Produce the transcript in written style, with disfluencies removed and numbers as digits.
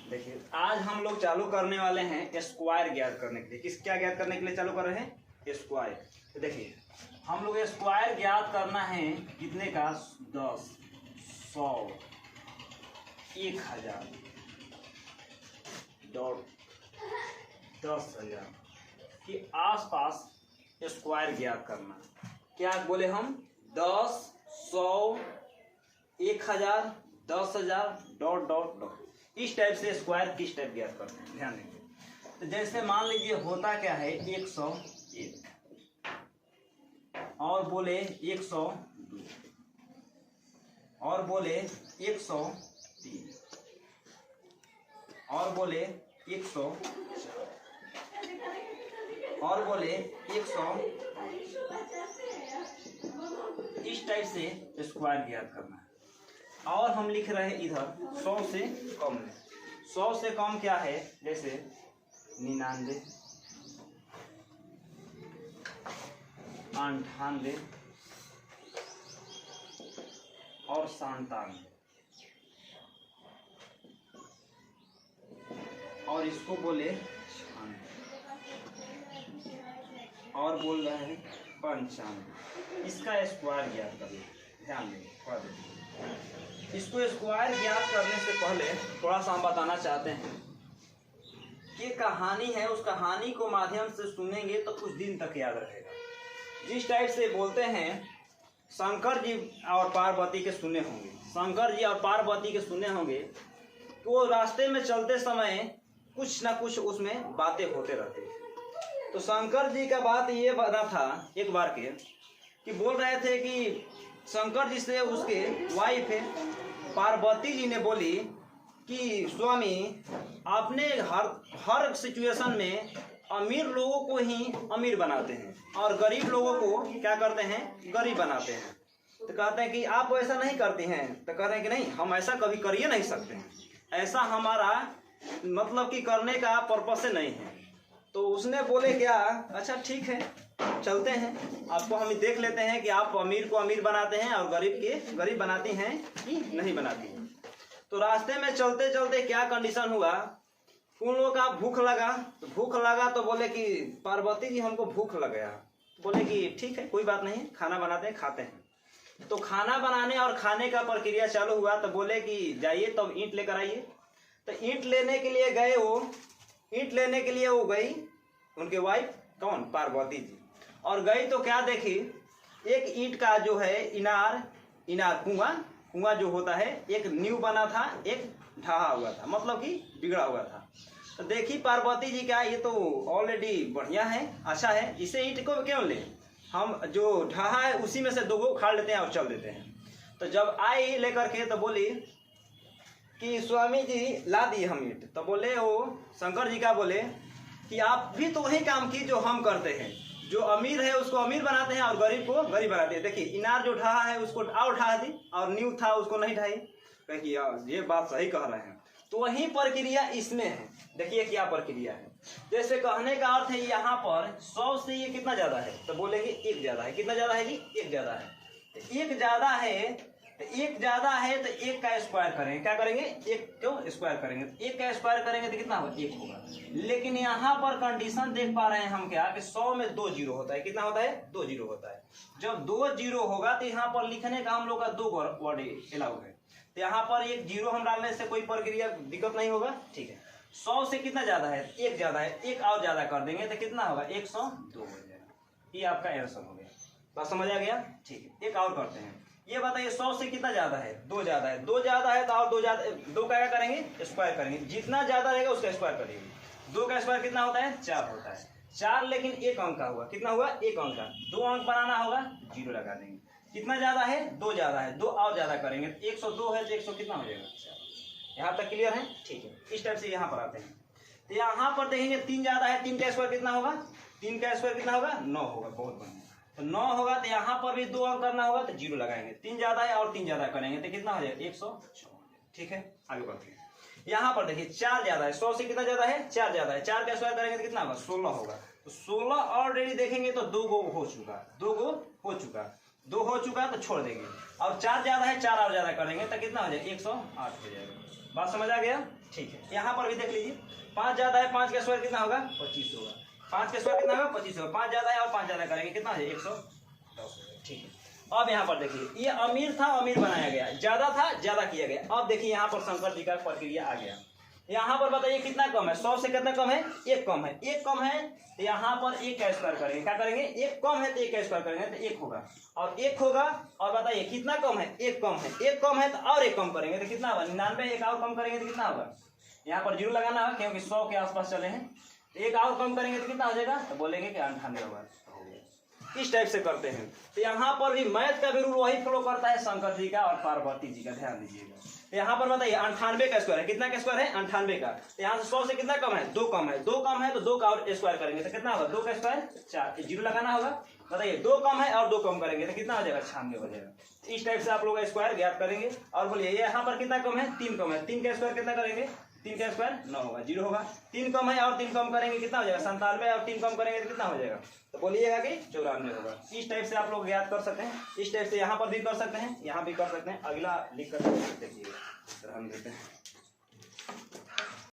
देखिए आज हम लोग चालू करने वाले हैं स्क्वायर ज्ञात करने के लिए। क्या ज्ञात करने के लिए चालू कर रहे हैं? स्क्वायर। तो देखिए हम लोग स्क्वायर ज्ञात करना है कितने का? 10, 100, 1000, 10,000 के आसपास स्क्वायर ज्ञात करना। क्या बोले हम? 10, 100, 1000, 10,000 ... इस टाइप से स्क्वायर किस टाइप ज्ञात करते हैं, ध्यान देंगे। तो जैसे मान लीजिए होता क्या है 101 और बोले 102 और बोले 103 और बोले 104 और बोले 100। इस टाइप से स्क्वायर ज्ञात करना है। और हम लिख रहे हैं इधर 100 से कम में। 100 से कम क्या है? जैसे 99, 98 और 97 और इसको बोले 96 और बोल रहे हैं 95। इसका स्क्वायर ज्ञात करिए, ध्यान देंगे थोड़ा देखिए। इसको स्क्वायर ज्ञात करने से पहले थोड़ा सा हम बताना चाहते हैं कि कहानी है, उस कहानी को माध्यम से सुनेंगे तो कुछ दिन तक याद रहेगा। जिस टाइप से बोलते हैं शंकर जी और पार्वती के सुने होंगे, शंकर जी और पार्वती के सुने होंगे, तो वो रास्ते में चलते समय कुछ ना कुछ उसमें बातें होते रहती थी। तो शंकर जी का बात ये बना था एक बार के कि बोल रहे थे कि शंकर जी से उसके वाइफ है पार्वती जी ने बोली कि स्वामी आपने हर सिचुएशन में अमीर लोगों को ही अमीर बनाते हैं और गरीब लोगों को क्या करते हैं? गरीब बनाते हैं। तो कहते हैं कि आप ऐसा नहीं करते हैं। तो कह रहे हैं कि नहीं, हम ऐसा कभी कर ही नहीं सकते हैं, ऐसा हमारा मतलब कि करने का पर्पस से नहीं है। तो उसने बोले क्या, अच्छा ठीक है चलते हैं, आपको हम देख लेते हैं कि आप अमीर को अमीर बनाते हैं और गरीब के गरीब बनाती हैं कि नहीं बनाती हैं। तो रास्ते में चलते चलते क्या कंडीशन हुआ, उन लोगों का भूख लगा तो बोले कि पार्वती जी हमको भूख लग गया। बोले कि ठीक है कोई बात नहीं, खाना बनाते हैं खाते हैं। तो खाना बनाने और खाने का प्रक्रिया चालू हुआ। तो बोले कि जाइए तब ईंट लेकर आइए। तो ईंट लेने के लिए गए, वो गई उनके वाइफ कौन? पार्वती जी। और गई तो क्या देखी, एक ईंट का जो है इनार कुआं जो होता है, एक नींव बना था, एक ढहा हुआ था, मतलब कि बिगड़ा हुआ था। तो देखी पार्वती जी क्या ये तो ऑलरेडी बढ़िया है, अच्छा है, इसे ईंट को क्यों ले, हम जो ढहा है उसी में से 2 गो उखाड़ लेते हैं और चल देते हैं। तो जब आई लेकर के तो बोली कि स्वामी जी ला दिए हम ईंट। तो बोले वो शंकर जी का बोले कि आप भी तो वही काम की जो हम करते हैं, जो अमीर है उसको अमीर बनाते हैं और गरीब को गरीब बनाते हैं। देखिए इनार जो ढहा है उसको और ढहा दी और नींव था उसको नहीं ढाई। देखिए यार ये बात सही कह रहे हैं। तो वही प्रक्रिया इसमें है। देखिए क्या प्रक्रिया है, जैसे कहने का अर्थ है यहाँ पर 100 से ये कितना ज्यादा है? तो बोलेंगे 1 ज्यादा है। कितना ज्यादा है जी? 1 ज्यादा है। तो 1 ज्यादा है, तो 1 ज्यादा है तो 1 का स्क्वायर करेंगे। क्या करेंगे? 1 को स्क्वायर करेंगे। 1 का स्क्वायर करेंगे तो कितना होगा? 1 होगा। लेकिन यहाँ पर कंडीशन देख पा रहे हैं हम क्या कि 100 में 2 जीरो होता है। कितना होता है? 2 जीरो होता है। जब 2 जीरो होगा तो यहाँ पर लिखने का हम लोग का 2 वर्ड अलाउ है। तो यहाँ पर 1 जीरो हम डालने से कोई प्रक्रिया दिक्कत नहीं होगा, ठीक है। 100 से कितना ज्यादा है? 1 ज्यादा है। 1 और ज्यादा कर देंगे तो कितना होगा? 102 हो जाएगा। ये आपका आंसर हो गया। बात समझ आ गया? ठीक है। एक और करते हैं। ये बताइए 100 से कितना ज्यादा है? 2 ज्यादा है। 2 ज्यादा है तो और 2 का क्या करेंगे? स्क्वायर करेंगे। जितना ज्यादा रहेगा उसका स्क्वायर करेंगे। 2 का स्क्वायर कितना होता है? 4 होता है। 4 लेकिन 1 अंक का हुआ। कितना हुआ? 1 अंक का। 2 अंक बनाना होगा, 0 लगा देंगे। कितना ज्यादा है? 2 ज्यादा है। 2 और ज्यादा करेंगे 102 है तो 100 कितना हो जाएगा? 4। यहाँ तक क्लियर है? ठीक है। इस टाइप से यहाँ पर आते हैं। तो यहाँ पर देखेंगे 3 ज्यादा है। 3 का स्क्वायर कितना होगा? 3 का स्क्वायर कितना होगा? 9 होगा। बहुत बढ़िया। तो 9 होगा तो यहाँ पर भी 2 अंक करना होगा तो 0 लगाएंगे। 3 ज्यादा है और 3 ज्यादा करेंगे तो कितना हो जाएगा? 106। ठीक है, आगे बढ़ते हैं। यहाँ पर देखिए 4 ज्यादा है। 100 से कितना ज्यादा है? 4 ज्यादा है। 4 का स्क्वायर करेंगे तो कितना होगा? 16 होगा। तो 16 ऑलरेडी देखेंगे तो 2 गो हो चुका। 2 हो चुका तो छोड़ देंगे। और 4 ज्यादा है, 4 और ज्यादा करेंगे तो कितना हो जाएगा? 108 हो जाएगा। बात समझ आ गया? ठीक है, यहाँ पर भी देख लीजिए 5 ज्यादा है, 5 का स्क्वायर कितना होगा? 25 होगा। 5 का स्क्वायर कितना होगा? 25 होगा। 5 ज्यादा है और 5 ज्यादा करेंगे कितना है? 110। ठीक है, अब यहाँ पर देखिए ये अमीर था, अमीर बनाया गया, ज्यादा था, ज्यादा किया गया। अब देखिए यहाँ पर शंकर जी का प्रक्रिया आ गया। यहाँ पर बताइए कितना कम है? 100 से कितना कम है? 1 कम है। 1 कम है तो यहाँ पर 1 का स्क्वायर करेंगे। क्या करेंगे? 1 कम है तो 1 का स्क्वायर करेंगे तो 1 होगा, और 1 होगा। और बताइए कितना कम है? 1 कम है। 1 कम है तो और 1 कम करेंगे तो कितना होगा? 99। 1 और कम करेंगे तो कितना होगा? यहाँ पर 0 लगाना होगा क्योंकि 100 के आसपास चले हैं। 1 और कम करेंगे तो कितना हो जाएगा? तो बोलेंगे कि 98 होगा। इस टाइप से करते हैं। तो यहाँ पर भी मैथ का भी रूल वही फॉलो करता है, शंकर जी का और पार्वती जी का, ध्यान दीजिएगा। तो यहाँ पर बताइए 98 का स्क्वायर है। कितना का स्क्वायर है? 98 का। तो यहाँ से 100 से कितना कम है? 2 कम है। 2 कम है तो 2 का और स्क्वायर करेंगे तो कितना होगा? 2 का स्क्वायर 4। 0 लगाना होगा। बताइए 2 कम है और 2 कम करेंगे तो कितना हो जाएगा? 96 हो जाएगा। इस टाइप से आप लोग स्क्वायर ज्ञात करेंगे। और बोलिए यहाँ पर कितना कम है? 3 कम है। 3 का स्क्वायर कितना करेंगे? 3 का स्क्वायर 9 होगा, 0 होगा। 3 कम है और 3 कम करेंगे कितना हो जाएगा? 97। और 3 कम करेंगे तो कितना हो जाएगा? तो बोलिएगा कि 94 होगा। इस टाइप से आप लोग याद कर सकते हैं। इस टाइप से यहाँ पर भी कर सकते हैं, यहाँ भी कर सकते हैं। अगला लिख कर देखिए हम देते हैं।